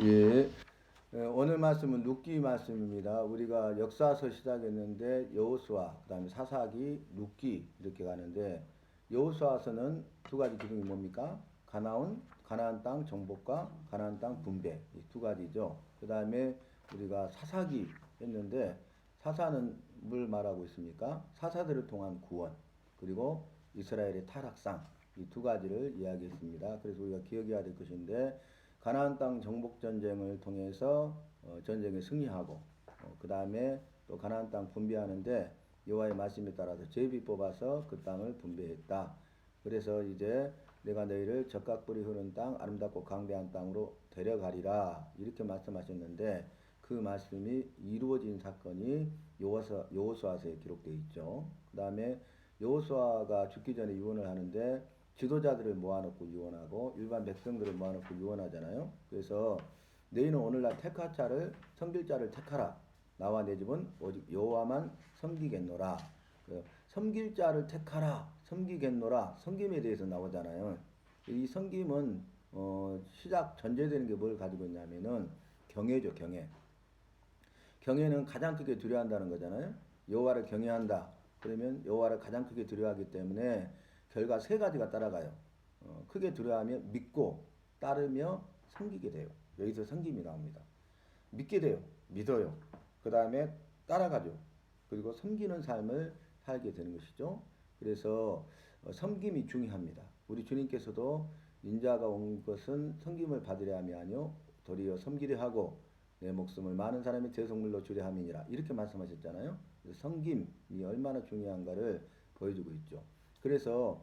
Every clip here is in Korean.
예, 오늘 말씀은 룻기 말씀입니다. 우리가 역사서 시작했는데 여호수아, 그다음에 사사기, 룻기 이렇게 가는데 여호수아서는 두 가지 기둥이 뭡니까? 가나안 땅 정복과 가나안 땅 분배 이 두 가지죠. 그다음에 우리가 사사기 했는데 사사는 뭘 말하고 있습니까? 사사들을 통한 구원 그리고 이스라엘의 타락상 이 두 가지를 이야기했습니다. 그래서 우리가 기억해야 될 것인데 가나안 땅 정복 전쟁을 통해서 전쟁에 승리하고 그 다음에 또 가나안 땅 분배하는데 여호와의 말씀에 따라서 제비 뽑아서 그 땅을 분배했다. 그래서 이제 내가 너희를 적각불이 흐르는 땅 아름답고 강대한 땅으로 데려가리라 이렇게 말씀하셨는데 그 말씀이 이루어진 사건이 여호수아서에 기록되어 있죠. 그 다음에 여호수아가 죽기 전에 유언을 하는데 지도자들을 모아놓고 유언하고 일반 백성들을 모아놓고 유언하잖아요. 그래서 너희는 오늘날 택할 자를 섬길 자를 택하라. 나와 내 집은 오직 여호와만 섬기겠노라. 섬길 자를 택하라. 섬기겠노라. 섬김에 대해서 나오잖아요. 이 섬김은 시작 전제되는 게 뭘 가지고 있냐면은 경외죠, 경외. 경외는 가장 크게 두려워한다는 거잖아요. 여호와를 경외한다. 그러면 여호와를 가장 크게 두려워하기 때문에 결과 세 가지가 따라가요. 크게 두려워하며 믿고 따르며 섬기게 돼요. 여기서 섬김이 나옵니다. 믿게 돼요. 믿어요. 그 다음에 따라가죠. 그리고 섬기는 삶을 살게 되는 것이죠. 그래서 섬김이 중요합니다. 우리 주님께서도 인자가 온 것은 섬김을 받으려 함이 아니요 도리어 섬기려 하고 내 목숨을 많은 사람의 대속물로 주려 함이니라 이렇게 말씀하셨잖아요. 섬김이 얼마나 중요한가를 보여주고 있죠. 그래서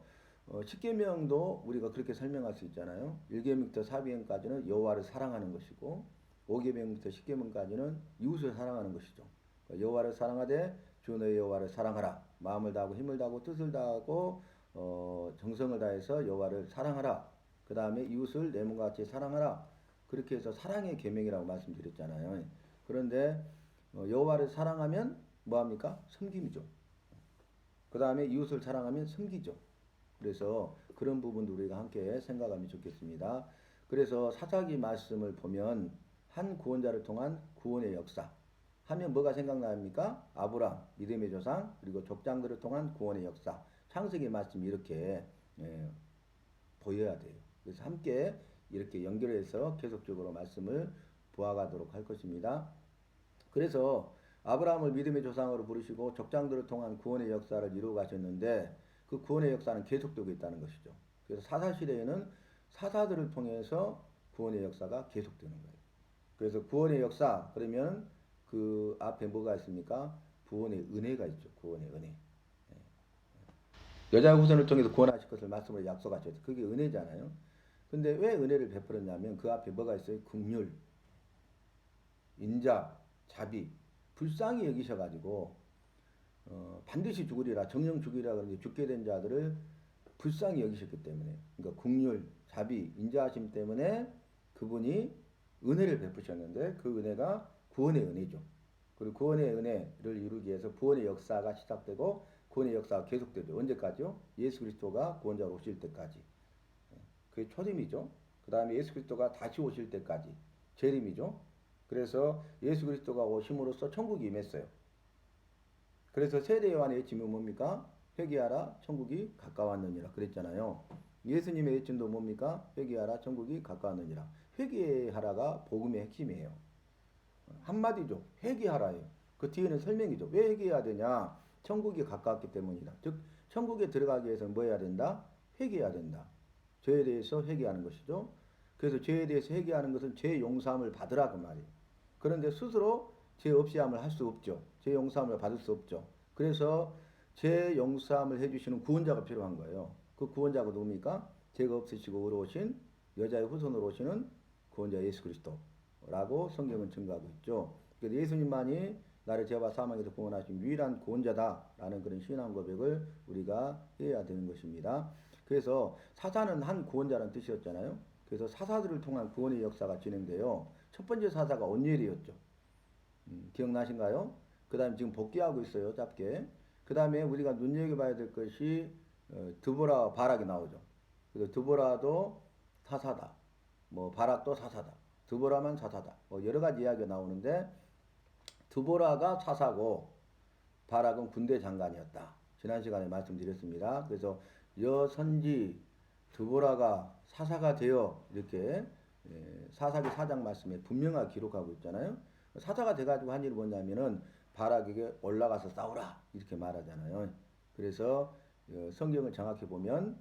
십계명도 우리가 그렇게 설명할 수 있잖아요. 1계명부터 4계명까지는 여호와를 사랑하는 것이고 5계명부터 10계명까지는 이웃을 사랑하는 것이죠. 그러니까 여호와를 사랑하되 주 너의 여호와를 사랑하라. 마음을 다하고 힘을 다하고 뜻을 다하고 정성을 다해서 여호와를 사랑하라. 그 다음에 이웃을 내 몸과 같이 사랑하라. 그렇게 해서 사랑의 계명이라고 말씀드렸잖아요. 그런데 여호와를 사랑하면 뭐합니까? 섬김이죠. 그 다음에 이웃을 사랑하면 섬기죠. 그래서 그런 부분도 우리가 함께 생각하면 좋겠습니다. 그래서 사사기 말씀을 보면 한 구원자를 통한 구원의 역사 하면 뭐가 생각납니까? 아브라함, 믿음의 조상, 그리고 족장들을 통한 구원의 역사. 창세기 말씀이 이렇게 보여야 돼요. 그래서 함께 이렇게 연결해서 계속적으로 말씀을 보아가도록 할 것입니다. 그래서 아브라함을 믿음의 조상으로 부르시고 족장들을 통한 구원의 역사를 이루어 가셨는데 그 구원의 역사는 계속되고 있다는 것이죠. 그래서 사사시대에는 사사들을 통해서 구원의 역사가 계속되는 거예요. 그래서 구원의 역사 그러면 그 앞에 뭐가 있습니까? 구원의 은혜가 있죠. 구원의 은혜. 여자의 후손을 통해서 구원하실 것을 말씀으로 약속하셨죠. 그게 은혜잖아요. 근데 왜 은혜를 베풀었냐면 그 앞에 뭐가 있어요? 긍휼, 인자, 자비, 불쌍히 여기셔가지고 반드시 죽으리라 정령 죽으리라 그러는데 죽게 된 자들을 불쌍히 여기셨기 때문에 그러니까 긍휼, 자비, 인자하심 때문에 그분이 은혜를 베푸셨는데 그 은혜가 구원의 은혜죠. 그리고 구원의 은혜를 이루기 위해서 구원의 역사가 시작되고 구원의 역사가 계속되죠. 언제까지요? 예수 그리스도가 구원자로 오실 때까지. 그게 초림이죠. 그 다음에 예수 그리스도가 다시 오실 때까지 재림이죠. 그래서 예수 그리스도가 오심으로써 천국이 임했어요. 그래서 세례 요한의 외침이 뭡니까? 회개하라 천국이 가까웠느니라 그랬잖아요. 예수님의 외침도 뭡니까? 회개하라 천국이 가까웠느니라. 회개하라가 복음의 핵심이에요. 한마디죠. 회개하라예요. 그 뒤에는 설명이죠. 왜 회개해야 되냐? 천국이 가까웠기 때문이다. 즉 천국에 들어가기 위해서는 뭐 해야 된다? 회개해야 된다. 죄에 대해서 회개하는 것이죠. 그래서 죄에 대해서 회개하는 것은 죄 용서함을 받으라 그 말이에요. 그런데 스스로 죄 없이함을 할 수 없죠. 죄 용서함을 받을 수 없죠. 그래서 죄 용서함을 해주시는 구원자가 필요한 거예요. 그 구원자가 누굽니까? 죄가 없으시고 의로우신 여자의 후손으로 오시는 구원자 예수 그리스도라고 성경은 증거하고 있죠. 그래서 예수님만이 나를 죄와 사망에서 구원하신 유일한 구원자다라는 그런 신앙 고백을 우리가 해야 되는 것입니다. 그래서 사사는 한 구원자라는 뜻이었잖아요. 그래서 사사들을 통한 구원의 역사가 진행돼요. 첫 번째 사사가 온니엘이었죠. 기억나신가요? 그 다음에 지금 복귀하고 있어요. 짧게. 그 다음에 우리가 눈여겨봐야 될 것이 드보라와 바락이 나오죠. 그래서 드보라도 사사다. 뭐 바락도 사사다. 드보라만 사사다. 여러 가지 이야기가 나오는데 드보라가 사사고 바락은 군대 장관이었다. 지난 시간에 말씀드렸습니다. 그래서 여선지 드보라가 사사가 되어 이렇게 사사기 4장 말씀에 분명하게 기록하고 있잖아요. 사사가 돼가지고 한 일이 뭐냐면은 바락에게 올라가서 싸우라 이렇게 말하잖아요. 그래서 성경을 정확히 보면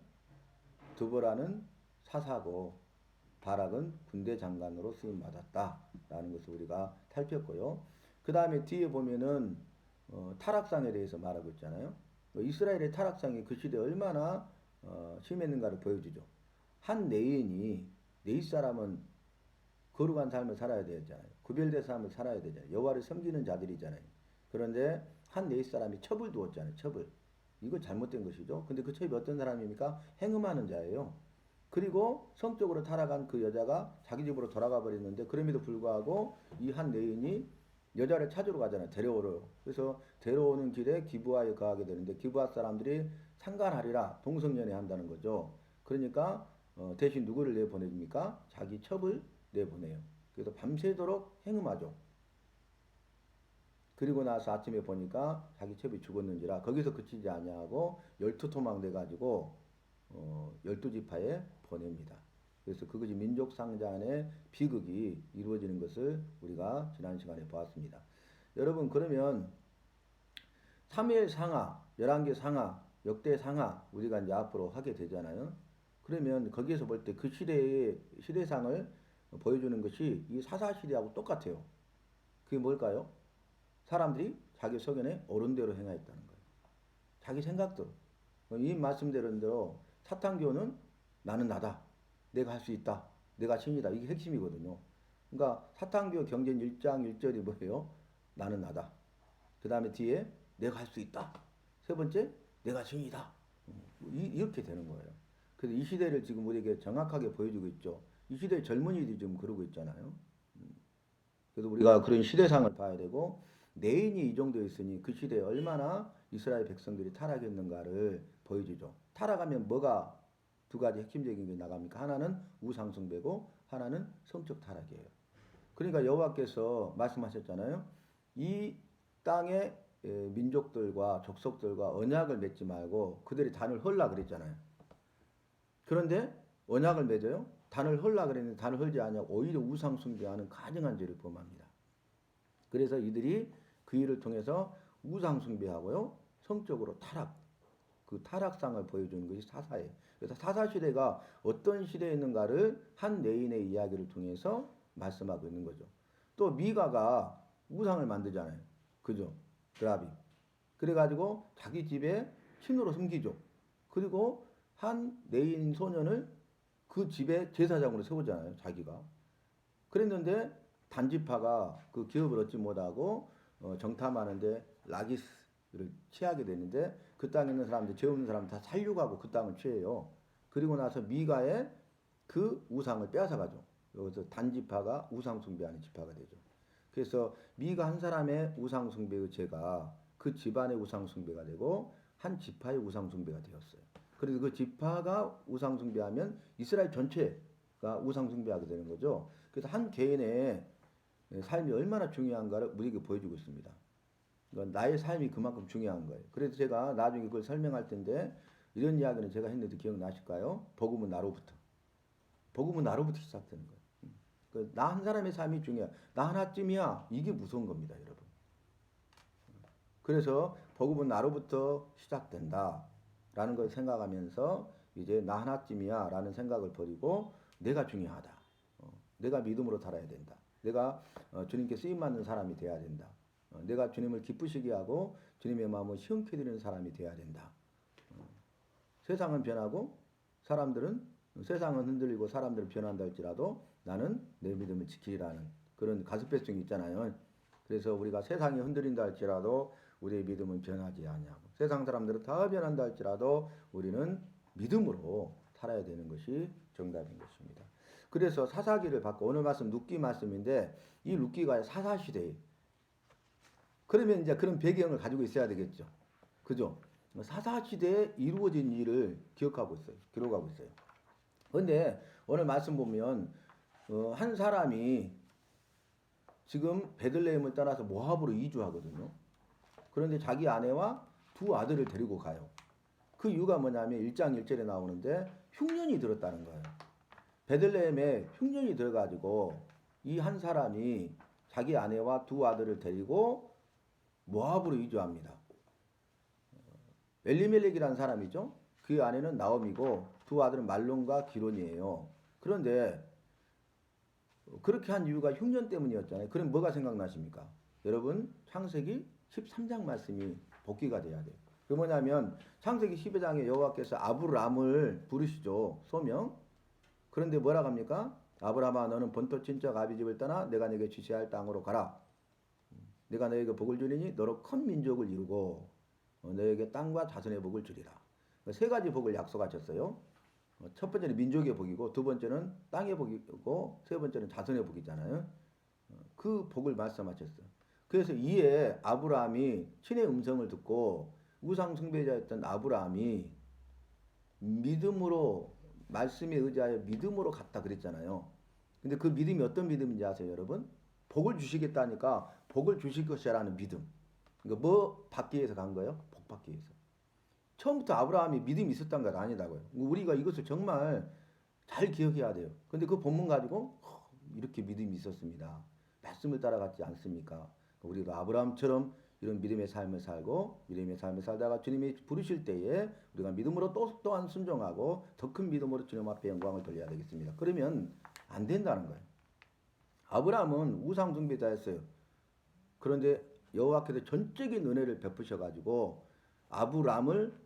드보라는 사사고 바락은 군대 장관으로 수임 받았다라는 것을 우리가 살폈고요. 그 다음에 뒤에 보면은 타락상에 대해서 말하고 있잖아요. 이스라엘의 타락상이 그 시대에 얼마나 심했는가를 보여주죠. 한 레인이 네 사람은 거룩한 삶을 살아야 되잖아요. 구별된 삶을 살아야 되잖아요. 여호와를 섬기는 자들이잖아요. 그런데 한 네 사람이 첩을 두었잖아요. 첩을. 이거 잘못된 것이죠. 근데 그 첩이 어떤 사람입니까? 행음하는 자예요. 그리고 성적으로 타락한 그 여자가 자기 집으로 돌아가 버렸는데 그럼에도 불구하고 이 한 레인이 여자를 찾으러 가잖아요. 데려오러. 그래서 데려오는 길에 기브아에 거하게 되는데 기브아 사람들이 상관하리라 동성연애 한다는 거죠. 그러니까 대신 누구를 내보냅니까? 자기 첩을 내보내요. 그래서 밤새도록 행음하죠. 그리고 나서 아침에 보니까 자기 첩이 죽었는지라 거기서 그치지 아니하고 12토막 내가지고 12지파에 보냅니다. 그래서 그것이 민족상잔의 비극이 이루어지는 것을 우리가 지난 시간에 보았습니다. 여러분 그러면 사무엘 상하, 열왕기 상하, 역대 상하 우리가 이제 앞으로 하게 되잖아요. 그러면 거기에서 볼 때 그 시대의 시대상을 보여주는 것이 이 사사시대하고 똑같아요. 그게 뭘까요? 사람들이 자기 소견에 옳은 대로 행하였다는 거예요. 자기 생각대로. 이 말씀대로 사탄교는 나는 나다. 내가 할 수 있다. 내가 신이다. 이게 핵심이거든요. 그러니까 사탄교 경전 1장 1절이 뭐예요? 나는 나다. 그 다음에 뒤에 내가 할 수 있다. 세 번째 내가 신이다. 이렇게 되는 거예요. 그래서 이 시대를 지금 우리에게 정확하게 보여주고 있죠. 이 시대의 젊은이들이 지금 그러고 있잖아요. 그래서 우리가 그런 시대상을 봐야 되고 내인이 이 정도 있으니 그 시대에 얼마나 이스라엘 백성들이 타락했는가를 보여주죠. 타락하면 뭐가 두 가지 핵심적인 게 나갑니까? 하나는 우상숭배고 하나는 성적 타락이에요. 그러니까 여호와께서 말씀하셨잖아요. 이 땅의 민족들과 족속들과 언약을 맺지 말고 그들이 단을 헐라 그랬잖아요. 그런데 언약을 맺어요. 단을 헐라 그랬는데 단을 헐지 않냐고 오히려 우상숭배하는 가증한 죄를 범합니다. 그래서 이들이 그 일을 통해서 우상숭배하고요. 성적으로 타락, 그 타락상을 보여주는 것이 사사예요. 그래서 사사시대가 어떤 시대였는가를 한 레인의 이야기를 통해서 말씀하고 있는 거죠. 또 미가가 우상을 만들잖아요. 그죠? 드라비. 그래가지고 자기 집에 신으로 숨기죠. 그리고 한 레인 소년을 그 집에 제사장으로 세우잖아요. 자기가. 그랬는데 단지파가 그 기업을 얻지 못하고 정탐하는데 라기스를 취하게 되는데 그 땅에 있는 사람들, 죄 없는 사람들 다 살려가고 그 땅을 취해요. 그리고 나서 미가의 그 우상을 빼앗아가죠. 여기서 단지파가 우상숭배하는 지파가 되죠. 그래서 미가 한 사람의 우상숭배의 죄가 그 집안의 우상숭배가 되고 한 지파의 우상숭배가 되었어요. 그래서 그 지파가 우상숭배하면 이스라엘 전체가 우상숭배하게 되는 거죠. 그래서 한 개인의 삶이 얼마나 중요한가를 우리에게 보여주고 있습니다. 그러니까 나의 삶이 그만큼 중요한 거예요. 그래서 제가 나중에 그걸 설명할 텐데 이런 이야기는 제가 했는데 기억나실까요? 복음은 나로부터. 복음은 나로부터 시작되는 거예요. 나 한 사람의 삶이 중요해. 나 하나쯤이야. 이게 무서운 겁니다, 여러분. 그래서 복음은 나로부터 시작된다. 라는 걸 생각하면서 이제 나 하나쯤이야. 라는 생각을 버리고 내가 중요하다. 내가 믿음으로 살아야 된다. 내가 주님께 쓰임받는 사람이 돼야 된다. 내가 주님을 기쁘시게 하고 주님의 마음을 시원케 드리는 사람이 돼야 된다. 세상은 변하고 세상은 흔들리고 사람들은 변한다 할지라도 나는 내 믿음을 지키라는 그런 가스펠성이 있잖아요. 그래서 우리가 세상이 흔들린다 할지라도 우리의 믿음은 변하지 아니하고 세상 사람들은 다 변한다 할지라도 우리는 믿음으로 살아야 되는 것이 정답인 것입니다. 그래서 사사기를 받고 오늘 말씀 룻기 말씀인데 이 룻기가 사사시대에 그러면 이제 그런 배경을 가지고 있어야 되겠죠. 그죠? 사사시대에 이루어진 일을 기록하고 있어요. 그런데 오늘 말씀 보면 한 사람이 지금 베들레헴을 떠나서 모압으로 이주하거든요. 그런데 자기 아내와 두 아들을 데리고 가요. 그 이유가 뭐냐면 1장 1절에 나오는데 흉년이 들었다는 거예요. 베들레헴에 흉년이 들어가지고 이 한 사람이 자기 아내와 두 아들을 데리고 모압으로 이주합니다. 엘리멜렉이라는 사람이죠. 그 아내는 나옴이고 두 아들은 말론과 기론이에요. 그런데 그렇게 한 이유가 흉년 때문이었잖아요. 그럼 뭐가 생각나십니까? 여러분 창세기 13장 말씀이 복기가 돼야 돼요. 그 뭐냐면 창세기 12장에 여호와께서 아브람을 부르시죠. 소명. 그런데 뭐라고 합니까? 아브라함아 너는 본토 친척 아비 집을 떠나 내가 네게 지시할 땅으로 가라. 내가 너에게 복을 주리니 너로 큰 민족을 이루고 너에게 땅과 자손의 복을 주리라. 세 가지 복을 약속하셨어요. 첫 번째는 민족의 복이고 두 번째는 땅의 복이고 세 번째는 자손의 복이잖아요. 그 복을 말씀하셨어요. 그래서 이에 아브라함이 신의 음성을 듣고 우상 숭배자였던 아브라함이 믿음으로 말씀에 의지하여 믿음으로 갔다 그랬잖아요. 근데 그 믿음이 어떤 믿음인지 아세요, 여러분? 복을 주시겠다니까 복을 주실 것이라는 믿음. 그러니까 뭐 받기 위해서 간 거예요? 복 받기 위해서. 처음부터 아브라함이 믿음이 있었던 건 아니다고요. 우리가 이것을 정말 잘 기억해야 돼요. 근데 그 본문 가지고 이렇게 믿음이 있었습니다. 말씀을 따라갔지 않습니까? 우리도 아브라함처럼 이런 믿음의 삶을 살고 믿음의 삶을 살다가 주님이 부르실 때에 우리가 믿음으로 또한 순종하고 더 큰 믿음으로 주님 앞에 영광을 돌려야 되겠습니다. 그러면 안 된다는 거예요. 아브라함은 우상 숭배자였어요. 그런데 여호와께서 전적인 은혜를 베푸셔가지고 아브라함을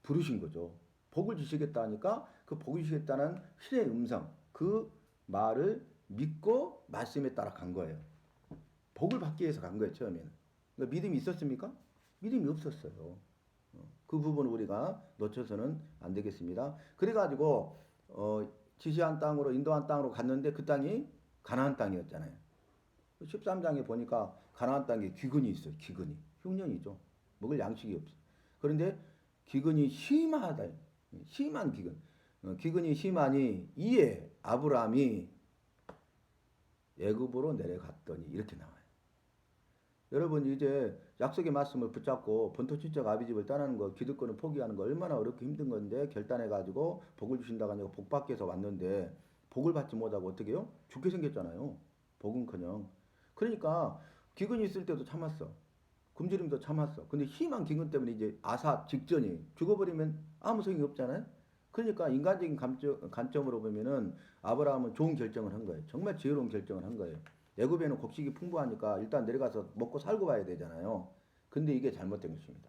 부르신 거죠. 복을 주시겠다 하니까 그 복을 주시겠다는 신의 음성, 그 말을 믿고 말씀에 따라 간 거예요. 복을 받기 위해서 간 거예요, 처음에는. 그러니까 믿음이 있었습니까? 믿음이 없었어요. 그 부분을 우리가 놓쳐서는 안 되겠습니다. 그래가지고 지시한 땅으로 인도한 땅으로 갔는데 그 땅이 가나안 땅이었잖아요. 13장에 보니까 가나안 땅에 기근이 있어요. 기근이. 흉년이죠. 먹을 양식이 없어. 그런데 기근이 심하다. 심한 기근. 기근이 심하니 이에 아브라함이 애굽으로 내려갔더니 이렇게 나와요. 여러분 이제 약속의 말씀을 붙잡고 본토 친척 아비 집을 떠나는 거, 기득권을 포기하는 거 얼마나 어렵고 힘든 건데 결단해 가지고 복을 주신다고 하니까 복 받기 위해서 왔는데 복을 받지 못하고 어떻게 해요? 죽게 생겼잖아요. 복은커녕. 그러니까 기근이 있을 때도 참았어. 굶주림도 참았어. 근데 심한 기근 때문에 이제 아사 직전이 죽어버리면 아무 소용이 없잖아요. 그러니까 인간적인 관점으로 보면은 아브라함은 좋은 결정을 한 거예요. 정말 지혜로운 결정을 한 거예요. 애굽에는 곡식이 풍부하니까 일단 내려가서 먹고 살고 봐야 되잖아요. 근데 이게 잘못된 것입니다.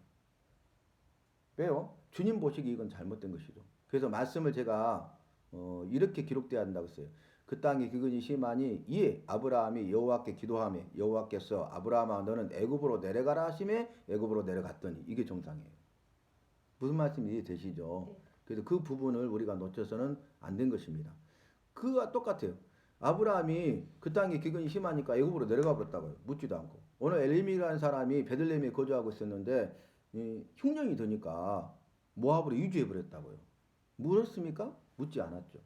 왜요? 주님 보시기 이건 잘못된 것이죠. 그래서 말씀을 제가 이렇게 기록되어야 한다고 했어요. 그 땅에 기근이 심하니 이에 아브라함이 여호와께 기도하며 여호와께서 아브라함아 너는 애굽으로 내려가라 하시매 애굽으로 내려갔더니 이게 정상이에요. 무슨 말씀이 이해되시죠? 네. 그래서 그 부분을 우리가 놓쳐서는 안 된 것입니다. 그와 똑같아요. 아브라함이 그 땅에 기근이 심하니까 애굽으로 내려가 버렸다고요. 묻지도 않고. 오늘 엘리미라는 사람이 베들레헴에 거주하고 있었는데 흉년이 드니까 모압으로 이주해 버렸다고요. 물었습니까? 묻지 않았죠.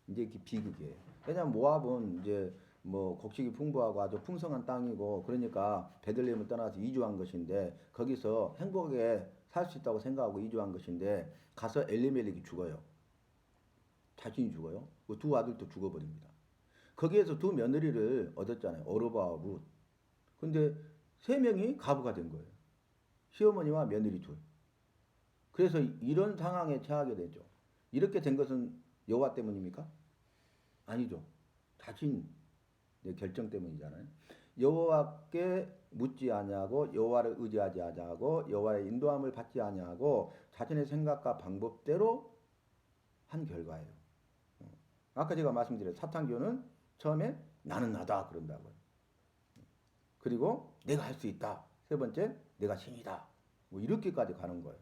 이제 비극이에요. 왜냐하면 모압은 이제 뭐 곡식이 풍부하고 아주 풍성한 땅이고 그러니까 베들레헴을 떠나서 이주한 것인데 거기서 행복하게 살 수 있다고 생각하고 이주한 것인데 가서 엘리멜렉이 죽어요. 자신이 죽어요. 그 두 아들도 죽어버립니다. 거기에서 두 며느리를 얻었잖아요. 어르바와 룻. 근데 세 명이 가부가 된 거예요. 시어머니와 며느리 둘. 그래서 이런 상황에 처하게 되죠. 이렇게 된 것은 여호와 때문입니까? 아니죠. 자신의 결정 때문이잖아요. 여호와께 묻지 아니하고 여호와를 의지하지 아니하고 여호와의 인도함을 받지 아니하고 자신의 생각과 방법대로 한 결과예요. 아까 제가 말씀드린 사탄교는 처음에 나는 나다 그런다고요. 그리고 내가 할 수 있다. 세 번째 내가 신이다. 뭐 이렇게까지 가는 거예요.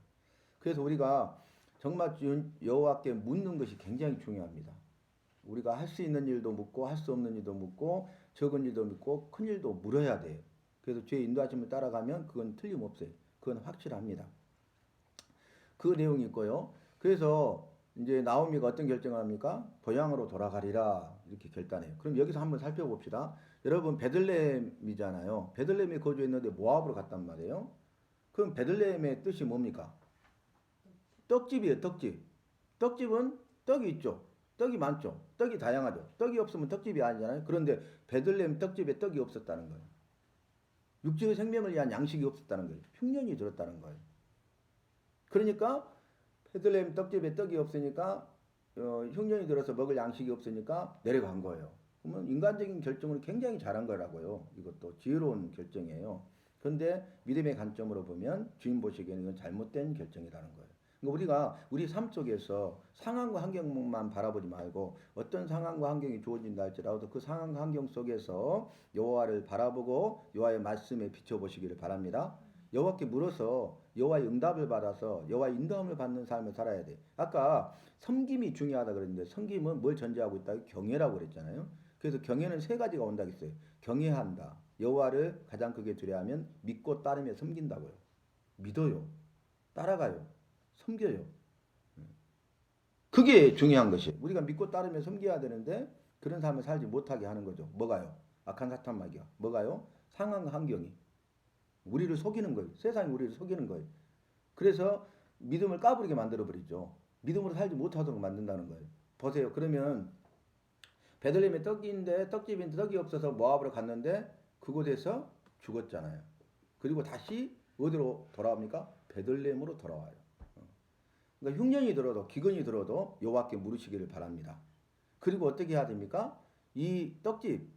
그래서 우리가 정말 여호와께 묻는 것이 굉장히 중요합니다. 우리가 할 수 있는 일도 묻고 할 수 없는 일도 묻고 적은 일도 묻고 큰 일도 물어야 돼요. 그래서 주의 인도하심을 따라가면 그건 틀림없어요. 그건 확실합니다. 그 내용이 있고요. 그래서 이제 나오미가 어떤 결정을 합니까? 고향으로 돌아가리라 이렇게 결단해요. 그럼 여기서 한번 살펴봅시다. 여러분 베들레헴이잖아요. 베들레헴에 거주했는데 모압으로 갔단 말이에요. 그럼 베들레헴의 뜻이 뭡니까? 떡집이에요. 떡집. 떡집은 떡이 있죠. 떡이 많죠. 떡이 다양하죠. 떡이 없으면 떡집이 아니잖아요. 그런데 베들레헴 떡집에 떡이 없었다는 거예요. 육체의 생명을 위한 양식이 없었다는 거예요. 흉년이 들었다는 거예요. 그러니까 베들레헴 떡집에 떡이 없으니까 흉년이 들어서 먹을 양식이 없으니까 내려간 거예요. 그러면 인간적인 결정을 굉장히 잘한 거라고요. 이것도 지혜로운 결정이에요. 그런데 믿음의 관점으로 보면 주인 보시기에는 이건 잘못된 결정이라는 거예요. 그러니까 우리가 우리 삶 속에서 상황과 환경만 바라보지 말고 어떤 상황과 환경이 주어진다 할지라도 그 상황과 환경 속에서 여호와를 바라보고 여호와의 말씀에 비춰보시기를 바랍니다. 여호와께 물어서 여호와의 응답을 받아서 여호와의 인도함을 받는 삶을 살아야 돼. 아까 섬김이 중요하다 그랬는데 섬김은 뭘 전제하고 있다? 경외라고 그랬잖아요. 그래서 경외는 세 가지가 온다 했어요. 경외한다. 여호와를 가장 크게 두려워하면 믿고 따르며 섬긴다고요. 믿어요. 따라가요. 섬겨요. 그게 중요한 것이에요. 우리가 믿고 따르며 섬겨야 되는데 그런 삶을 살지 못하게 하는 거죠. 뭐가요? 악한 사탄 마귀가. 뭐가요? 상황 환경이. 우리를 속이는 거예요. 세상이 우리를 속이는 거예요. 그래서 믿음을 까부리게 만들어버리죠. 믿음으로 살지 못하도록 만든다는 거예요. 보세요. 그러면 베들레헴에 떡인데 떡집인데 떡이 없어서 모압으로 갔는데 그곳에서 죽었잖아요. 그리고 다시 어디로 돌아옵니까? 베들레헴으로 돌아와요. 그러니까 흉년이 들어도 기근이 들어도 여호와께 물으시기를 바랍니다. 그리고 어떻게 해야 됩니까? 이 떡집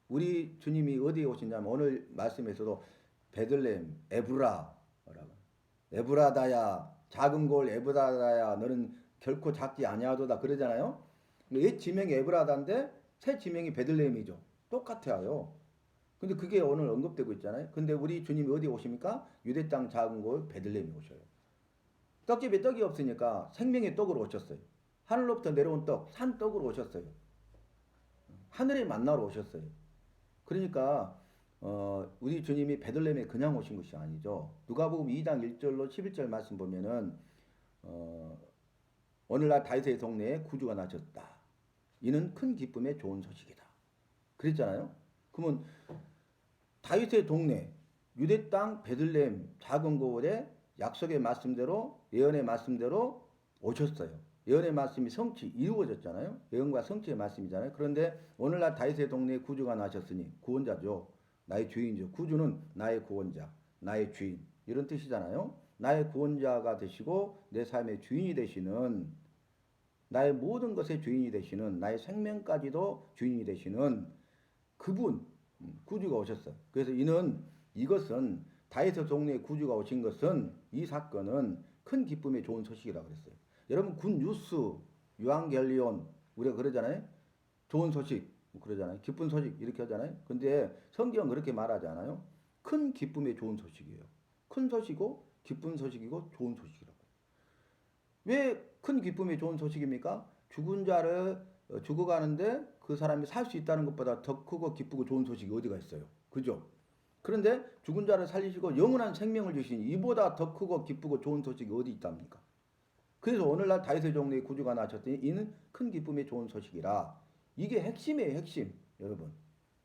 우리 주님이 어디에 오시냐면 오늘 말씀에서도 베들레헴 에브라라고 에브라다야 작은 골 에브라다야 너는 결코 작지 아니하도다 그러잖아요. 옛 지명이 에브라다인데 새 지명이 베들레헴이죠. 똑같아요. 근데 그게 오늘 언급되고 있잖아요. 근데 우리 주님이 어디에 오십니까? 유대 땅 작은 골 베들레헴에 오셔요. 떡집에 떡이 없으니까 생명의 떡으로 오셨어요. 하늘로부터 내려온 떡, 산떡으로 오셨어요. 하늘의 만나러 오셨어요. 그러니까 우리 주님이 베들레헴에 그냥 오신 것이 아니죠. 누가복음 2장 1절로 11절 말씀 보면은 오늘날 다윗의 동네에 구주가 나셨다. 이는 큰 기쁨의 좋은 소식이다. 그랬잖아요. 그러면 다윗의 동네, 유대 땅 베들레헴 작은 고을에 약속의 말씀대로 예언의 말씀대로 오셨어요. 예언의 말씀이 성취 이루어졌잖아요. 예언과 성취의 말씀이잖아요. 그런데 오늘날 다윗의 동네에 구주가 나셨으니 구원자죠. 나의 주인이죠. 구주는 나의 구원자, 나의 주인 이런 뜻이잖아요. 나의 구원자가 되시고 내 삶의 주인이 되시는 나의 모든 것의 주인이 되시는 나의 생명까지도 주인이 되시는 그분 구주가 오셨어요. 그래서 이것은 다윗의 동네에 구주가 오신 것은 이 사건은 큰 기쁨의 좋은 소식이라고 그랬어요. 여러분 굿 뉴스, 유앙겔리온 우리가 그러잖아요. 좋은 소식 그러잖아요. 기쁜 소식 이렇게 하잖아요. 근데 성경은 그렇게 말하지 않아요. 큰 기쁨의 좋은 소식이에요. 큰 소식이고 기쁜 소식이고 좋은 소식이라고. 왜 큰 기쁨의 좋은 소식입니까? 죽은 자를 죽어가는데 그 사람이 살 수 있다는 것보다 더 크고 기쁘고 좋은 소식이 어디가 있어요? 그죠? 그런데 죽은 자를 살리시고 영원한 생명을 주시니 이보다 더 크고 기쁘고 좋은 소식이 어디 있답니까? 그래서 오늘날 다윗의 종류의 구주가 나셨더니 이는 큰 기쁨의 좋은 소식이라. 이게 핵심이에요, 핵심. 여러분.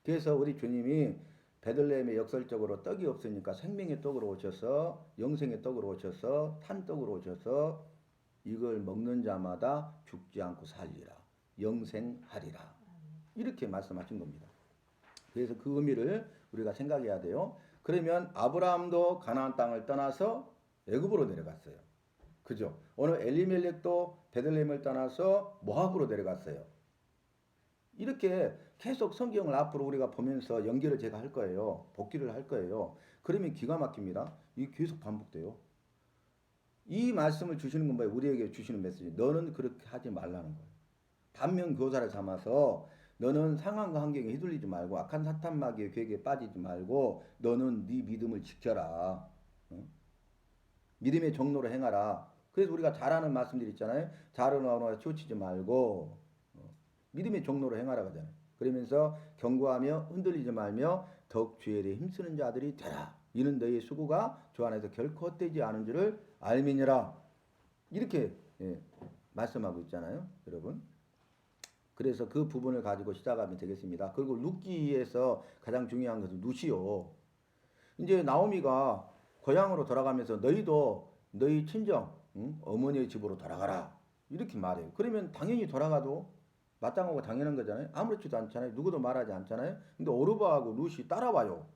그래서 우리 주님이 베들레헴에 역설적으로 떡이 없으니까 생명의 떡으로 오셔서 영생의 떡으로 오셔서 탄떡으로 오셔서 이걸 먹는 자마다 죽지 않고 살리라. 영생하리라. 이렇게 말씀하신 겁니다. 그래서 그 의미를 우리가 생각해야 돼요. 그러면 아브라함도 가나안 땅을 떠나서 애굽으로 내려갔어요. 그죠? 오늘 엘리멜렉도 베들레헴을 떠나서 모압으로 내려갔어요. 이렇게 계속 성경을 앞으로 우리가 보면서 연결을 제가 할 거예요. 복기를 할 거예요. 그러면 기가 막힙니다. 이게 계속 반복돼요. 이 말씀을 주시는 건 뭐예요? 우리에게 주시는 메시지. 너는 그렇게 하지 말라는 거예요. 반면 교사를 삼아서 너는 상황과 환경에 휘둘리지 말고 악한 사탄 마귀의 계획에 빠지지 말고 너는 네 믿음을 지켜라. 믿음의 종로로 행하라. 그래서 우리가 잘하는 말씀들이 있잖아요. 잘하노라 치우치지 말고 믿음의 종로로 행하라 하잖아요. 그러면서 경고하며 흔들리지 말며 더욱 주의 일에 힘쓰는 자들이 되라. 이는 너희의 수고가 주 안에서 결코 헛되지 않은 줄을 알미니라. 이렇게 말씀하고 있잖아요. 여러분. 그래서 그 부분을 가지고 시작하면 되겠습니다. 그리고 룻기에서 가장 중요한 것은 룻이요. 이제 나오미가 고향으로 돌아가면서 너희도 너희 친정 어머니의 집으로 돌아가라 이렇게 말해요. 그러면 당연히 돌아가도 마땅하고 당연한 거잖아요. 아무렇지도 않잖아요. 누구도 말하지 않잖아요. 근데 오르바하고 룻이 따라와요.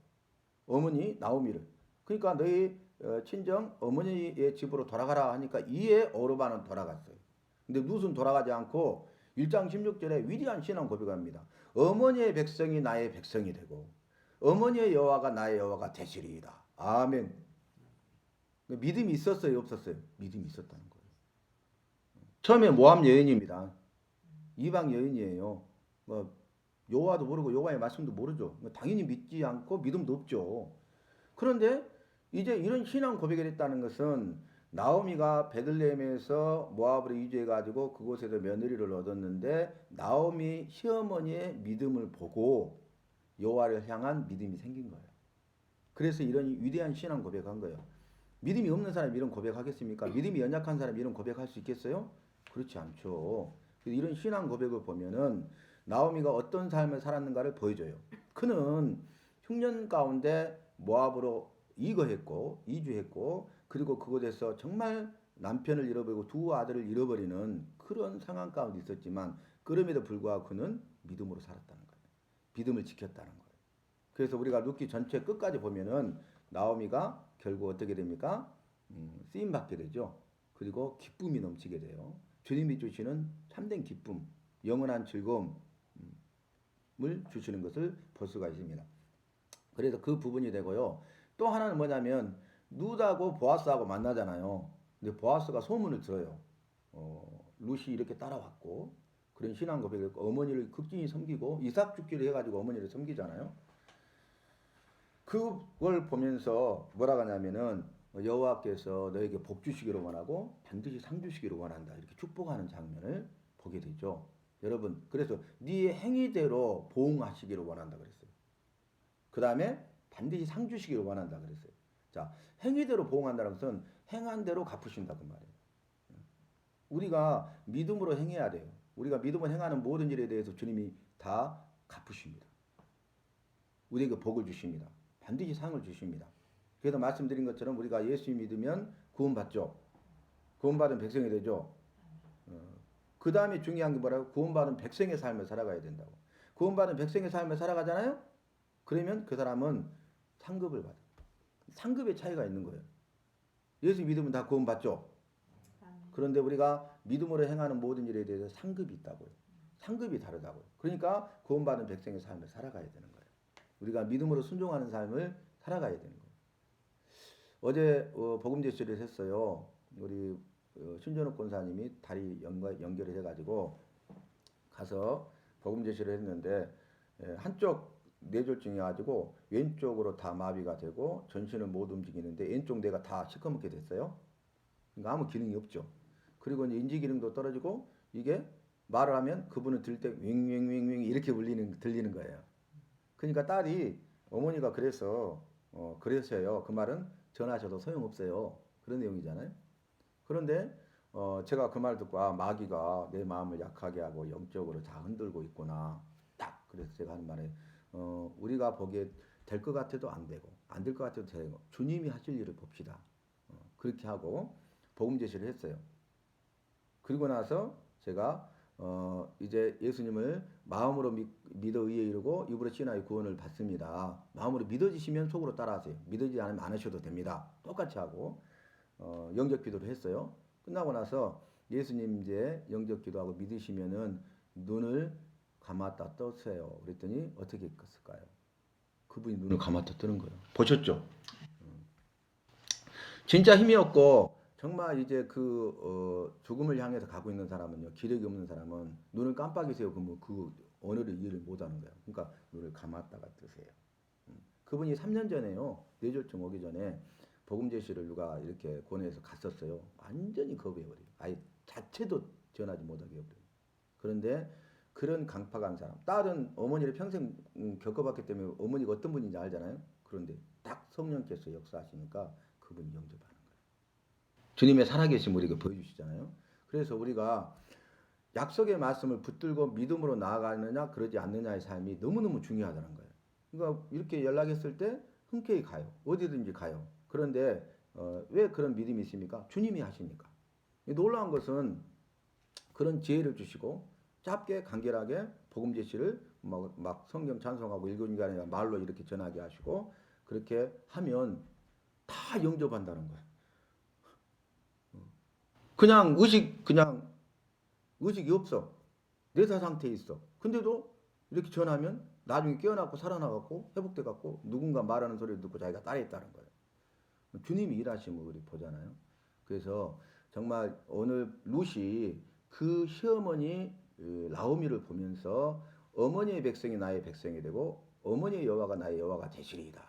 어머니 나오미를. 그러니까 너희 친정 어머니의 집으로 돌아가라 하니까 이에 오르바는 돌아갔어요. 근데 룻은 돌아가지 않고 1장 16절에 위대한 신앙 고백합니다. 어머니의 백성이 나의 백성이 되고 어머니의 여호와가 나의 여호와가 되시리이다. 아멘. 믿음이 있었어요, 없었어요? 믿음이 있었다는 거예요. 처음에 모함 여인입니다. 이방 여인이에요. 뭐 여호와도 모르고 여호와의 말씀도 모르죠. 당연히 믿지 않고 믿음도 없죠. 그런데 이제 이런 신앙 고백을 했다는 것은 나오미가 베들레헴에서 모압으로 이주해 가지고 그곳에서 며느리를 얻었는데 나오미 시어머니의 믿음을 보고 여호와를 향한 믿음이 생긴 거예요. 그래서 이런 위대한 신앙 고백한 거예요. 믿음이 없는 사람이 이런 고백하겠습니까? 믿음이 연약한 사람이 이런 고백할 수 있겠어요? 그렇지 않죠. 이런 신앙 고백을 보면은 나오미가 어떤 삶을 살았는가를 보여줘요. 그는 흉년 가운데 모압으로 이주했고 그리고 그곳에서 정말 남편을 잃어버리고 두 아들을 잃어버리는 그런 상황 가운데 있었지만 그럼에도 불구하고 그는 믿음으로 살았다는 거예요. 믿음을 지켰다는 거예요. 그래서 우리가 룻기 전체 끝까지 보면은 나오미가 결국 어떻게 됩니까? 쓰임 받게 되죠. 그리고 기쁨이 넘치게 돼요. 주님이 주시는 참된 기쁨, 영원한 즐거움을 주시는 것을 볼 수가 있습니다. 그래서 그 부분이 되고요. 또 하나는 뭐냐면 룻하고 보아스하고 만나잖아요. 근데 보아스가 소문을 들어요. 룻이 이렇게 따라왔고 그런 신앙 고백을 했고 어머니를 극진히 섬기고 이삭 죽기를 해가지고 어머니를 섬기잖아요. 그걸 보면서 뭐라고 하냐면은 여호와께서 너에게 복 주시기를 원하고 반드시 상 주시기를 원한다. 이렇게 축복하는 장면을 보게 되죠. 여러분, 그래서 네 행위대로 보응하시기를 원한다 그랬어요. 그 다음에 반드시 상 주시기를 원한다 그랬어요. 자, 행위대로 보응한다는 것은 행한 대로 갚으신다 그 말이에요. 우리가 믿음으로 행해야 돼요. 우리가 믿음으로 행하는 모든 일에 대해서 주님이 다 갚으십니다. 우리에게 복을 주십니다. 반드시 상을 주십니다. 그래서 말씀드린 것처럼 우리가 예수 믿으면 구원받죠. 구원받은 백성이 되죠. 그 다음에 중요한 게 뭐라고? 구원받은 백성의 삶을 살아가야 된다고. 구원받은 백성의 삶을 살아가잖아요. 그러면 그 사람은 상급을 받아요. 상급의 차이가 있는 거예요. 예수 믿으면 다 구원받죠. 그런데 우리가 믿음으로 행하는 모든 일에 대해서 상급이 있다고요. 상급이 다르다고요. 그러니까 구원받은 백성의 삶을 살아가야 되는 거예요. 우리가 믿음으로 순종하는 삶을 살아가야 되는 거예요. 어제 복음 제시를 했어요. 우리 신전욱 권사님이 다리 연결을 해가지고 가서 복음 제시를 했는데 한쪽 뇌졸중이 가지고 왼쪽으로 다 마비가 되고 전신을 못 움직이는데 왼쪽 뇌가 다 시커멓게 됐어요. 그러니까 아무 기능이 없죠. 그리고 이제 인지 기능도 떨어지고 이게 말을 하면 그분을 들을 때 윙윙윙윙 이렇게 들리는 거예요. 그러니까 딸이 어머니가 그랬어요. 그 말은 전하셔도 소용없어요. 그런 내용이잖아요. 그런데 제가 그 말 듣고 마귀가 내 마음을 약하게 하고 영적으로 다 흔들고 있구나. 딱 그래서 제가 하는 말에 우리가 보기에 될 것 같아도 안 되고 안 될 것 같아도 되고 주님이 하실 일을 봅시다. 그렇게 하고 복음 제시를 했어요. 그리고 나서 제가 이제 예수님을 마음으로 믿어 의에 이르고 입으로 신하여 구원을 받습니다. 마음으로 믿어지시면 속으로 따라하세요. 믿어지지 않으면 안 하셔도 됩니다. 똑같이 하고 영접 기도를 했어요. 끝나고 나서 예수님 이제 영접 기도하고 믿으시면은 눈을 감았다 떴어요. 그랬더니 어떻게 했을까요? 그분이 눈을 감았다 뜨는 거예요. 보셨죠? 진짜 힘이 없고 정말 이제 죽음을 향해서 가고 있는 사람은요, 기력이 없는 사람은 눈을 깜빡이세요. 그러면 그 언어를 이해를 못하는 거예요. 그러니까 눈을 감았다가 뜨세요. 그분이 3년 전에요, 뇌졸중 오기 전에 복음 제시를 누가 이렇게 권해서 갔었어요. 완전히 거부해버려요. 아예 자체도 전하지 못하게 해버려요. 그런데 그런 강팍한 사람, 딸은 어머니를 평생 겪어봤기 때문에 어머니가 어떤 분인지 알잖아요. 그런데 딱 성령께서 역사하시니까 그분이 영접하는 거예요. 주님의 살아계심 우리가 보여주시잖아요. 그래서 우리가 약속의 말씀을 붙들고 믿음으로 나아가느냐 그러지 않느냐의 삶이 너무너무 중요하다는 거예요. 그러니까 이렇게 연락했을 때 흔쾌히 가요. 어디든지 가요. 그런데 왜 그런 믿음이 있습니까? 주님이 하시니까. 놀라운 것은 그런 지혜를 주시고 짧게 간결하게 복음 제시를 막 성경 찬송하고 읽은 게 아니라 말로 이렇게 전하게 하시고 그렇게 하면 다 영접한다는 거예요. 그냥 의식이 없어. 내사 상태에 있어. 근데도 이렇게 전하면 나중에 깨어나고 살아나갖고 회복돼갖고 누군가 말하는 소리를 듣고 자기가 따라했다는 거예요. 주님이 일하심을 우리 보잖아요. 그래서 정말 오늘 룻이 그 시어머니 나오미를 보면서 어머니의 백성이 나의 백성이 되고 어머니의 여호와가 나의 여호와가 되시리이다.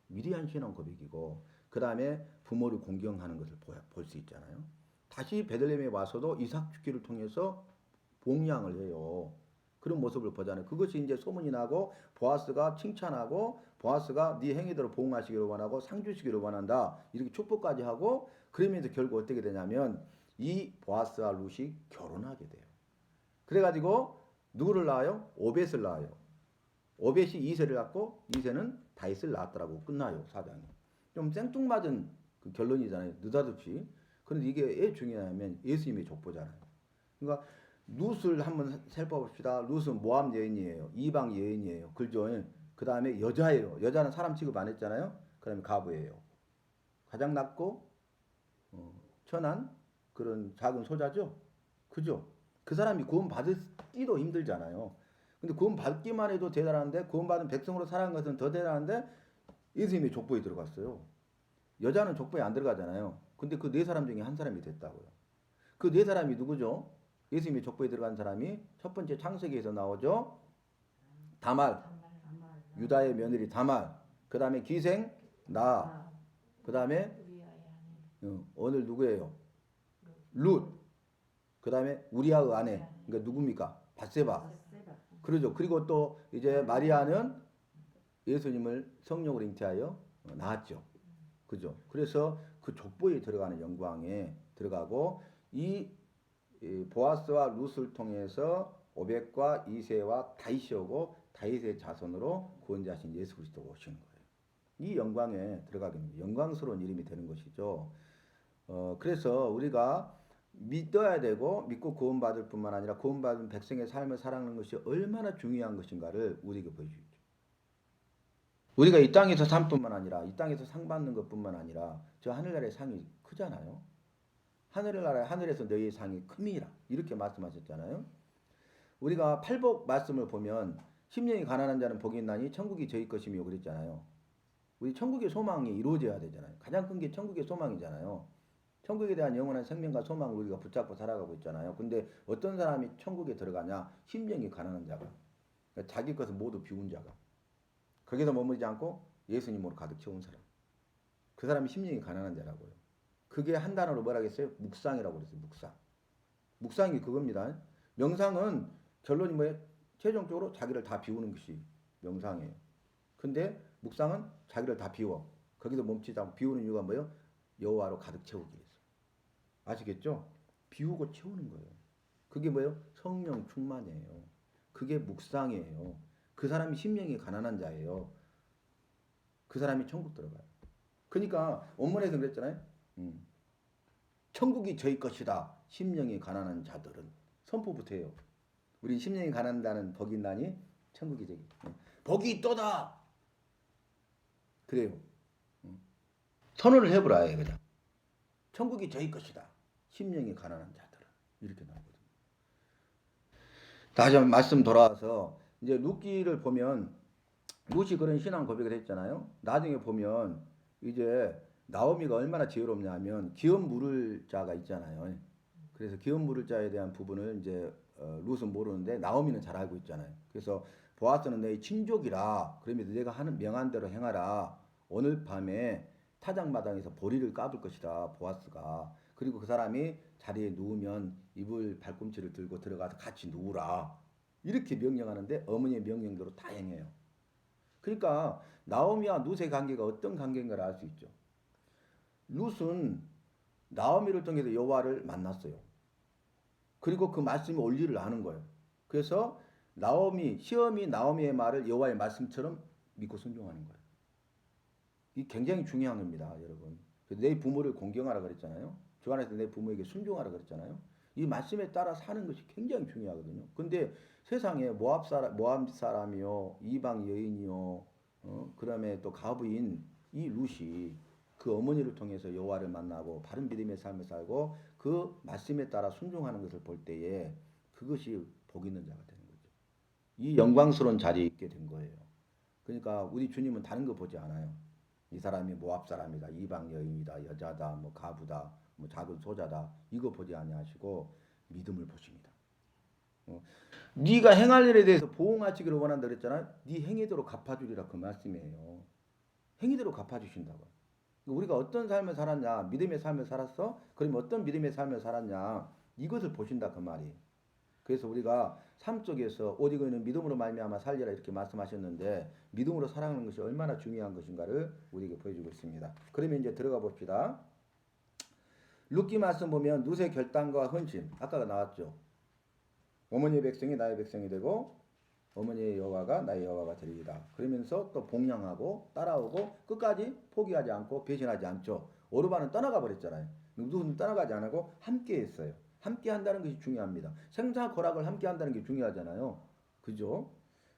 위대한 신앙 고백이고 그 다음에 부모를 공경하는 것을 볼 수 있잖아요. 다시 베들레헴에 와서도 이삭 죽기를 통해서 봉양을 해요. 그런 모습을 보잖아요. 그것이 이제 소문이 나고 보아스가 칭찬하고 보아스가 네 행위대로 봉하시기를 원하고 상 주시기를 원한다. 이렇게 축복까지 하고 그러면서 결국 어떻게 되냐면 이 보아스와 룻이 결혼하게 돼요. 그래가지고 누구를 낳아요? 오벳을 낳아요. 오벳이 이세를 낳고 이세는 다윗을 낳았더라고 끝나요 사장이. 좀 생뚱맞은 그 결론이잖아요. 느닷없이. 그런데 이게 왜 중요하냐면 예수님의 족보잖아요. 그러니까 룻을 한번 살펴봅시다. 룻은 모함 여인이에요. 이방 여인이에요. 그죠? 그 다음에 여자예요. 여자는 사람 취급 안 했잖아요. 그 다음에 가부예요. 가장 낮고 천한 그런 작은 소자죠. 그죠? 그 사람이 구원받기도 힘들잖아요. 근데 구원받기만 해도 대단한데 구원받은 백성으로 살아간 것은 더 대단한데 예수님의 족보에 들어갔어요. 여자는 족보에 안 들어가잖아요. 근데 그 네 사람 중에 한 사람이 됐다고요. 그 네 사람이 누구죠? 예수님의 족보에 들어간 사람이 첫 번째 창세기에서 나오죠. 다말, 유다의 며느리 다말. 그 다음에 기생 나. 그 다음에 오늘 누구예요? 룻. 그 다음에 우리아의 아내. 그러니까 누굽니까? 밧세바. 그러죠. 그리고 또 이제 마리아는 예수님을 성령으로 잉태하여 낳았죠. 그죠? 그래서 그 족보에 들어가는 영광에 들어가고 이 보아스와 룻을 통해서 오벳과 이세와 다윗이 오고 다윗의 자손으로 구원자신 예수 그리스도가 오시는 거예요. 이 영광에 들어가게 됩니다. 영광스러운 이름이 되는 것이죠. 그래서 우리가 믿어야 되고 믿고 구원받을 뿐만 아니라 구원받은 백성의 삶을 살아가는 것이 얼마나 중요한 것인가를 우리에게 보여주죠. 우리가 이 땅에서 삶뿐만 아니라 이 땅에서 상 받는 것뿐만 아니라 저 하늘나라의 상이 크잖아요. 하늘에서 너희의 상이 큼이라 이렇게 말씀하셨잖아요. 우리가 팔복 말씀을 보면 심령이 가난한 자는 복이 있나니 천국이 저희 것이며 그랬잖아요. 우리 천국의 소망이 이루어져야 되잖아요. 가장 큰 게 천국의 소망이잖아요. 천국에 대한 영원한 생명과 소망을 우리가 붙잡고 살아가고 있잖아요. 근데 어떤 사람이 천국에 들어가냐? 심령이 가난한 자가. 그러니까 자기 것을 모두 비운 자가. 거기서 머무르지 않고 예수님으로 가득 채운 사람. 그 사람이 심령이 가난한 자라고요. 그게 한 단어로 뭐라 했어요? 묵상이라고 그랬어요. 묵상. 묵상이 그겁니다. 명상은 결론이 뭐예요? 최종적으로 자기를 다 비우는 것이 명상이에요. 근데 묵상은 자기를 다 비워. 거기서 멈추지 않고 비우는 이유가 뭐예요? 여호와로 가득 채우기 위해서. 아시겠죠? 비우고 채우는 거예요. 그게 뭐예요? 성령 충만이에요. 그게 묵상이에요. 그 사람이 심령이 가난한 자예요. 그 사람이 천국 들어가요. 그러니까 원문에서 그랬잖아요. 천국이 저희 것이다. 심령이 가난한 자들은. 선포부터 해요. 우리 심령이 가난하다는 복이 있나니 천국이 저기. 복이 있도다. 그래요. 선언을 해보라 해 그냥. 천국이 저희 것이다. 심령이 가난한 자들은. 이렇게 나오거든요. 다시 한번 말씀 돌아와서 이제 룻기를 보면 룻이 그런 신앙 고백을 했잖아요. 나중에 보면 이제 나오미가 얼마나 지혜롭냐 하면 기업 물을 자가 있잖아요. 그래서 기업 물을 자에 대한 부분을 이제 룻은 모르는데 나오미는 잘 알고 있잖아요. 그래서 보아스는 너희 친족이라 그러면서 내가 하는 명한 대로 행하라. 오늘 밤에 타작마당에서 보리를 까불 것이다. 보아스가. 그리고 그 사람이 자리에 누우면 이불 발꿈치를 들고 들어가서 같이 누우라. 이렇게 명령하는데 어머니의 명령대로 다 행해요. 그러니까 나오미와 룻의 관계가 어떤 관계인가를 알 수 있죠. 룻은 나오미를 통해서 여호와를 만났어요. 그리고 그 말씀이 올리를 아는 거예요. 그래서 시험이 나오미의 말을 여호와의 말씀처럼 믿고 순종하는 거예요. 이 굉장히 중요한 겁니다, 여러분. 내 부모를 공경하라 그랬잖아요. 주 안에서 내 부모에게 순종하라 그랬잖아요. 이 말씀에 따라 사는 것이 굉장히 중요하거든요. 근데 세상에 모압 사람이요, 이방 여인이요, 그다음에 또 가부인 이 룻이 그 어머니를 통해서 여호와를 만나고 바른 믿음의 삶을 살고 그 말씀에 따라 순종하는 것을 볼 때에 그것이 복 있는 자가 되는 거죠. 이 영광스러운 자리에 있게 된 거예요. 그러니까 우리 주님은 다른 거 보지 않아요. 이 사람이 모압 사람이다, 이방 여인이다, 여자다, 뭐 가부다, 뭐 작은 소자다, 이거 보지 아니하시고 믿음을 보십니다. 네가 행할 일에 대해서 보응하시기를 원한다 그랬잖아요. 네 행위대로 갚아주리라 그 말씀이에요. 행위대로 갚아주신다고. 우리가 어떤 삶을 살았냐, 믿음의 삶을 살았어? 그러면 어떤 믿음의 삶을 살았냐, 이것을 보신다 그 말이. 그래서 우리가 삶 속에서 오직 너는 믿음으로 말미암아 살리라 이렇게 말씀하셨는데 믿음으로 살아가는 것이 얼마나 중요한 것인가를 우리에게 보여주고 있습니다. 그러면 이제 들어가 봅시다. 룻기 말씀 보면 룻의 결단과 헌신, 아까가 나왔죠. 어머니의 백성이 나의 백성이 되고 어머니의 여호와가 나의 여호와가 되리이다. 그러면서 또 복양하고 따라오고 끝까지 포기하지 않고 배신하지 않죠. 오르반은 떠나가 버렸잖아요. 룻은 떠나가지 않고 함께 했어요. 함께 한다는 것이 중요합니다. 생사 고락을 함께 한다는 게 중요하잖아요. 그죠?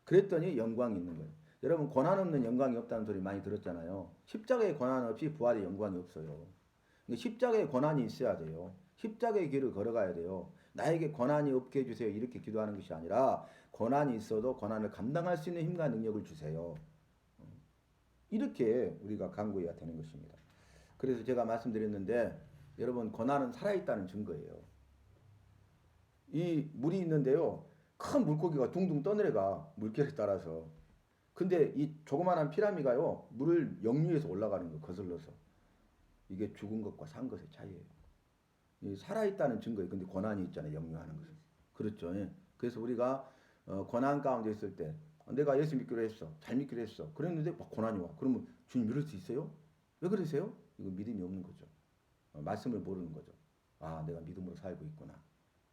그랬더니 영광이 있는 거예요. 여러분 고난 없는 영광이 없다는 소리 많이 들었잖아요. 십자가의 고난 없이 부활의 영광이 없어요. 십자가의 고난이 있어야 돼요. 십자가의 길을 걸어가야 돼요. 나에게 고난이 없게 해주세요. 이렇게 기도하는 것이 아니라 고난이 있어도 고난을 감당할 수 있는 힘과 능력을 주세요. 이렇게 우리가 간구해야 되는 것입니다. 그래서 제가 말씀드렸는데 여러분 고난은 살아있다는 증거예요. 이 물이 있는데요. 큰 물고기가 둥둥 떠내려가 물결에 따라서. 근데 이 조그마한 피라미가요. 물을 역류해서 올라가는 거 거슬러서. 이게 죽은 것과 산 것의 차이예요. 이 살아있다는 증거예요. 근데 고난이 있잖아요. 역류하는 것은. 그렇죠. 예. 그래서 우리가 고난 가운데 있을 때 내가 예수 믿기로 했어. 잘 믿기로 했어. 그랬는데 막 고난이 와. 그러면 주님 믿을 수 있어요? 왜 그러세요? 이거 믿음이 없는 거죠. 말씀을 모르는 거죠. 아, 내가 믿음으로 살고 있구나.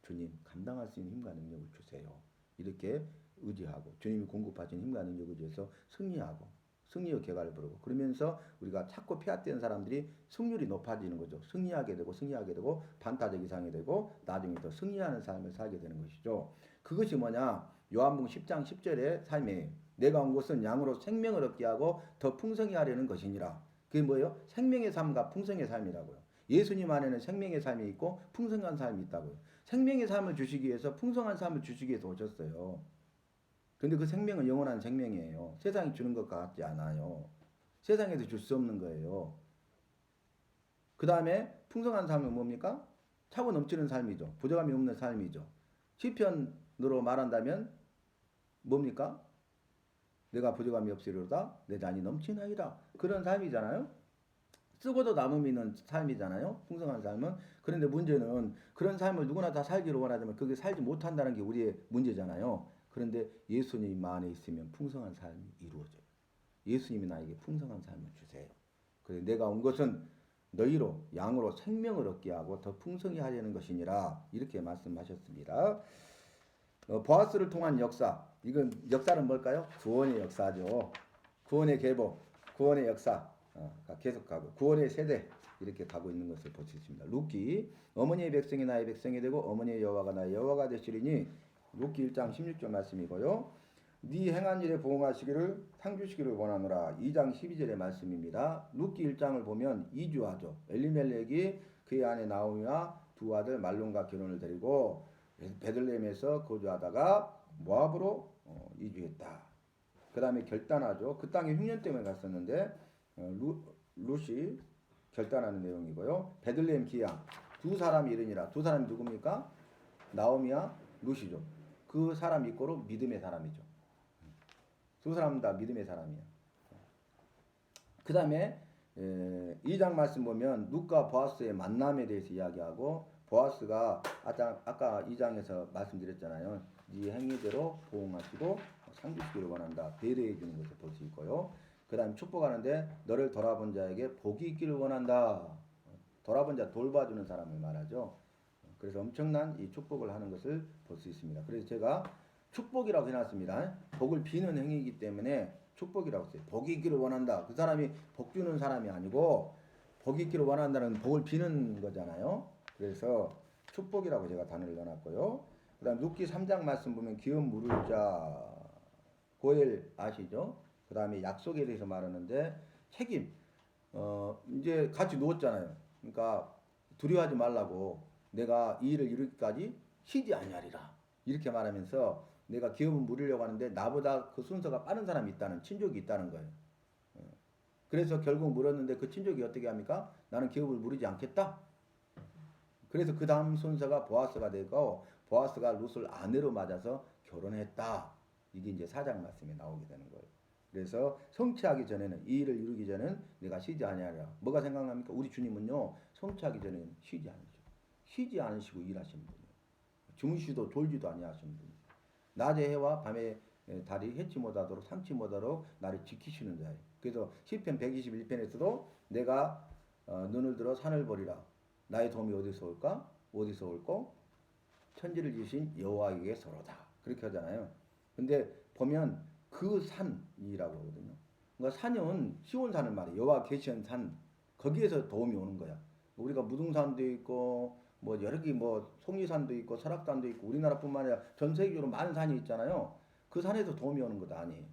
주님 감당할 수 있는 힘과 능력을 주세요. 이렇게 의지하고 주님이 공급하신 힘과 능력을 의지해서 승리하고 승리의 계가를 부르고 그러면서 우리가 찾고 피hat된 사람들이 승률이 높아지는 거죠. 승리하게 되고 반타적 이상이 되고 나중에 더 승리하는 삶을 살게 되는 것이죠. 그것이 뭐냐? 요한복음 10장 10절의 삶이에요. 내가 온 것은 양으로 생명을 얻게 하고 더 풍성히 하려는 것이니라. 그게 뭐예요? 생명의 삶과 풍성의 삶이라고요. 예수님 안에는 생명의 삶이 있고 풍성한 삶이 있다고요. 생명의 삶을 주시기 위해서 풍성한 삶을 주시기 위해서 오셨어요. 근데 그 생명은 영원한 생명이에요. 세상이 주는 것 같지 않아요. 세상에서 줄 수 없는 거예요. 그 다음에 풍성한 삶은 뭡니까? 차고 넘치는 삶이죠. 부족함이 없는 삶이죠. 시편으로 말한다면 뭡니까? 내가 부족함이 없으리로다 내 잔이 넘치나이다. 그런 삶이잖아요. 쓰고도 남음이 있는 삶이잖아요. 풍성한 삶은. 그런데 문제는 그런 삶을 누구나 다 살기를 원하지만 그게 살지 못한다는 게 우리의 문제잖아요. 그런데 예수님 안에 있으면 풍성한 삶이 이루어져요. 예수님이 나에게 풍성한 삶을 주세요. 그래서 내가 온 것은 너희로 양으로 생명을 얻게 하고 더 풍성히 하려는 것이니라 이렇게 말씀하셨습니다. 보아스를 통한 역사. 이건 역사는 뭘까요? 구원의 역사죠. 구원의 계보, 구원의 역사. 계속 가고 구원의 세대 이렇게 가고 있는 것을 볼 수 있습니다. 룻기 어머니의 백성이 나의 백성이 되고 어머니의 여호와가 나의 여호와가 되시리니 룻기 1장 16절 말씀이고요. 네 행한 일에 보응하시기를 상 주시기를 원하노라 2장 12절의 말씀입니다. 룻기 1장을 보면 이주하죠. 엘리멜렉이 그의 아내 나오미와 두 아들 말론과 결혼을 데리고 베들레헴에서 거주하다가 모압으로 이주했다. 그 다음에 결단하죠. 그 땅에 흉년 때문에 갔었는데 룻이 결단하는 내용이고요. 베들레헴 기양 두 사람이 이르니라. 두 사람이 누굽니까? 나오미와 룻이죠. 그 사람 이꼬로 믿음의 사람이죠. 두 사람 다 믿음의 사람이야. 그 다음에 2장 말씀 보면 룻과 보아스의 만남에 대해서 이야기하고 보아스가 아까 2장에서 말씀드렸잖아요. 네 행위대로 보응하시고 상 주시기를 원한다. 배려해 주는 것을 볼 수 있고요. 그 다음 축복하는데 너를 돌아본 자에게 복이 있기를 원한다. 돌아본 자 돌봐주는 사람을 말하죠. 그래서 엄청난 이 축복을 하는 것을 볼 수 있습니다. 그래서 제가 축복이라고 해놨습니다. 복을 비는 행위이기 때문에 축복이라고 써요. 복이 있기를 원한다. 그 사람이 복 주는 사람이 아니고 복이 있기를 원한다는 복을 비는 거잖아요. 그래서 축복이라고 제가 단어를 넣어놨고요. 그 다음 룻기 3장 말씀 보면 기업 물을 자 고엘 아시죠? 그 다음에 약속에 대해서 말하는데 책임. 이제 같이 누웠잖아요. 그러니까 두려워하지 말라고 내가 이 일을 이루기까지 쉬지 아니하리라. 이렇게 말하면서 내가 기업을 물으려고 하는데 나보다 그 순서가 빠른 사람이 있다는 친족이 있다는 거예요. 그래서 결국 물었는데 그 친족이 어떻게 합니까? 나는 기업을 물으지 않겠다. 그래서 그 다음 순서가 보아스가 되고 보아스가 룻을 아내로 맞아서 결혼했다. 이게 이제 4장 말씀에 나오게 되는 거예요. 그래서 성취하기 전에는 이 일을 이루기 전에는 내가 쉬지 아니하리라. 뭐가 생각납니까? 우리 주님은요. 성취하기 전에는 쉬지 않으시고 쉬지 않으시고 일하시는 분이에요. 주무시도 졸지도 아니하시는 분이에요. 낮에 해와 밤에 달이 해치 못하도록 상치 못하도록 나를 지키시는 자예요. 그래서 시편 121편에서도 내가 눈을 들어 산을 보리라. 나의 도움이 어디서 올까? 어디서 올고? 천지를 지으신 여호와에게서로다. 그렇게 하잖아요. 근데 보면 그 산이라고 하거든요. 그러니까 산은 시온 산을 말이에요. 여호와 계시는 산. 거기에서 도움이 오는 거야. 우리가 무등산도 있고 뭐 여러 개 뭐 속리산도 있고 설악산도 있고 우리나라뿐만 아니라 전 세계적으로 많은 산이 있잖아요. 그 산에서 도움이 오는 것도 아니에요.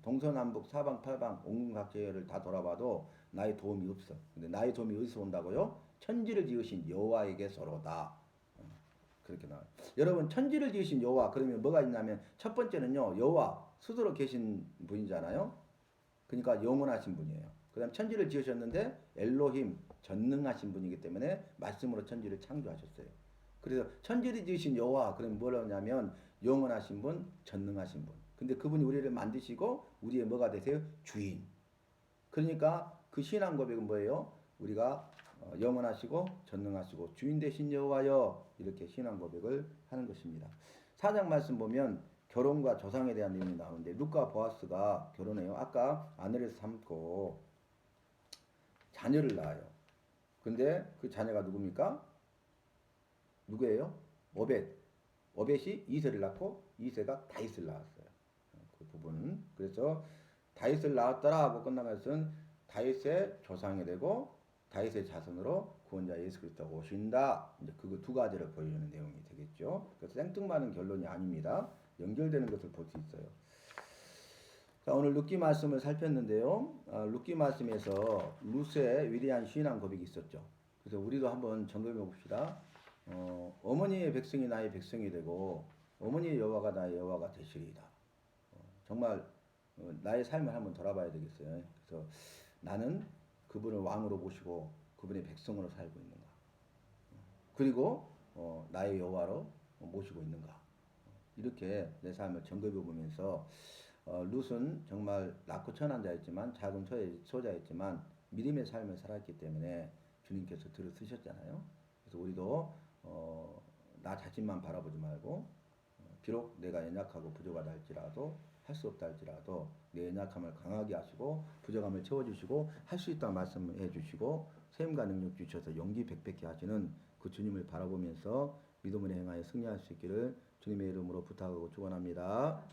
동서남북 사방 팔방 옥문각지를 다 돌아봐도 나의 도움이 없어. 근데 나의 도움이 어디서 온다고요? 천지를 지으신 여호와에게서로다. 그렇게 나와요. 여러분 천지를 지으신 여호와 그러면 뭐가 있냐면 첫 번째는요. 여호와 스스로 계신 분이잖아요. 그러니까 영원하신 분이에요. 그 다음 천지를 지으셨는데 엘로힘 전능하신 분이기 때문에 말씀으로 천지를 창조하셨어요. 그래서 천지를 지으신 여호와 그러면 뭐냐면 영원하신 분, 전능하신 분. 근데 그분이 우리를 만드시고 우리의 뭐가 되세요? 주인. 그러니까 그 신앙 고백은 뭐예요? 우리가 영원하시고 전능하시고 주인 되신 여호와여 이렇게 신앙 고백을 하는 것입니다. 4장 말씀 보면 결혼과 조상에 대한 내용이 나오는데 룻과 보아스가 결혼해요. 아까 아내를 삼고 자녀를 낳아요. 근데 그 자녀가 누굽니까? 누구예요? 오벳. 오벳이 이세를 낳고 이세가 다윗을 낳았어요. 그 부분은 그래서 다윗을 낳았더라 하고 끝난 것은 다윗의 조상이 되고 다윗의 자손으로 구원자 예수 그리스도가 오신다. 이제 그 두 가지를 보여주는 내용이 되겠죠. 그래서 생뚱맞은 결론이 아닙니다. 연결되는 것을 볼 수 있어요. 자, 오늘 룻기 말씀을 살폈는데요. 룻기 말씀에서 룻의 위대한 신앙 고백이 있었죠. 그래서 우리도 한번 점검해 봅시다. 어머니의 백성이 나의 백성이 되고 어머니의 여호와가 나의 여호와가 되시리이다. 정말 나의 삶을 한번 돌아봐야 되겠어요. 그래서 나는 그분을 왕으로 모시고 그분의 백성으로 살고 있는가? 그리고 나의 여호와로 모시고 있는가? 이렇게 내 삶을 점검해 보면서 룻은 정말 낳고 천한 자였지만 작은 소자였지만 믿음의 삶을 살았기 때문에 주님께서 들어 쓰셨잖아요. 그래서 우리도 나 자신만 바라보지 말고 비록 내가 연약하고 부족하다 할지라도 할 수 없다 할지라도 내 연약함을 강하게 하시고 부족함을 채워주시고 할 수 있다고 말씀해 주시고 세임과 능력 주셔서 용기 백백히 하시는 그 주님을 바라보면서 믿음으로 행하여 승리할 수 있기를 주님의 이름으로 부탁하고 축원합니다.